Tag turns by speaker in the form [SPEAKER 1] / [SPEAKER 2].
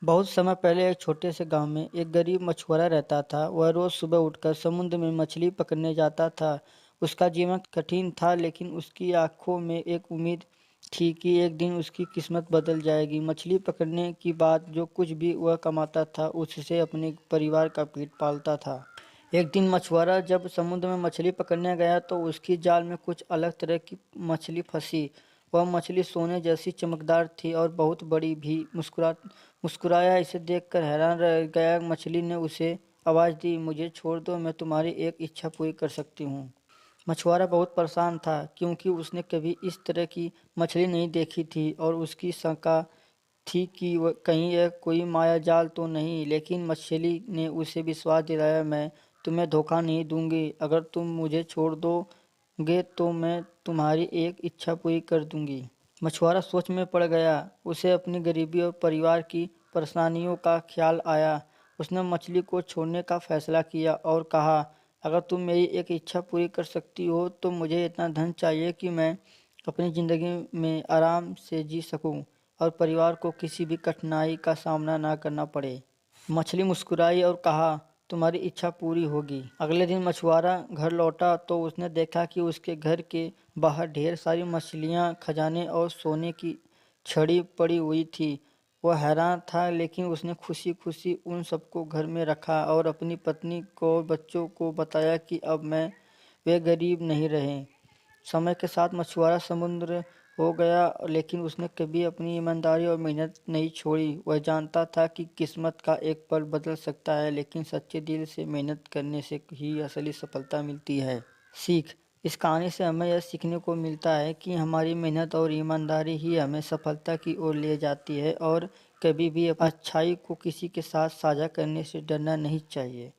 [SPEAKER 1] बहुत समय पहले एक छोटे से गांव में एक गरीब मछुआरा रहता था। वह रोज सुबह उठकर समुद्र में मछली पकड़ने जाता था। उसका जीवन कठिन था, लेकिन उसकी आंखों में एक उम्मीद थी कि एक दिन उसकी किस्मत बदल जाएगी। मछली पकड़ने की बात, जो कुछ भी वह कमाता था उससे अपने परिवार का पेट पालता था। एक दिन मछुआरा जब समुद्र में मछली पकड़ने गया तो उसकी जाल में कुछ अलग तरह की मछली फंसी। वह मछली सोने जैसी चमकदार थी और बहुत बड़ी भी। मुस्कुराया। इसे देखकर हैरान रह गया। मछली ने उसे आवाज़ दी, मुझे छोड़ दो, मैं तुम्हारी एक इच्छा पूरी कर सकती हूँ। मछुआरा बहुत परेशान था, क्योंकि उसने कभी इस तरह की मछली नहीं देखी थी और उसकी शंका थी कि वह कहीं यह कोई माया जाल तो नहीं। लेकिन मछली ने उसे विश्वास दिलाया, मैं तुम्हें धोखा नहीं दूंगी। अगर तुम मुझे छोड़ दोगे तो मैं तुम्हारी एक इच्छा पूरी कर दूंगी। मछुआरा सोच में पड़ गया। उसे अपनी गरीबी और परिवार की परेशानियों का ख्याल आया। उसने मछली को छोड़ने का फैसला किया और कहा, अगर तुम मेरी एक इच्छा पूरी कर सकती हो तो मुझे इतना धन चाहिए कि मैं अपनी ज़िंदगी में आराम से जी सकूं और परिवार को किसी भी कठिनाई का सामना ना करना पड़े। मछली मुस्कुराई और कहा, तुम्हारी इच्छा पूरी होगी। अगले दिन मछुआरा घर लौटा तो उसने देखा कि उसके घर के बाहर ढेर सारी मछलियां, खजाने और सोने की छड़ी पड़ी हुई थी। वह हैरान था, लेकिन उसने खुशी खुशी उन सबको घर में रखा और अपनी पत्नी को और बच्चों को बताया कि अब मैं वे गरीब नहीं रहे। समय के साथ मछुआरा समुद्र हो गया, लेकिन उसने कभी अपनी ईमानदारी और मेहनत नहीं छोड़ी। वह जानता था कि किस्मत का एक पल बदल सकता है, लेकिन सच्चे दिल से मेहनत करने से ही असली सफलता मिलती है। सीख। इस कहानी से हमें यह सीखने को मिलता है कि हमारी मेहनत और ईमानदारी ही हमें सफलता की ओर ले जाती है और कभी भी अपनी अच्छाई को किसी के साथ साझा करने से डरना नहीं चाहिए।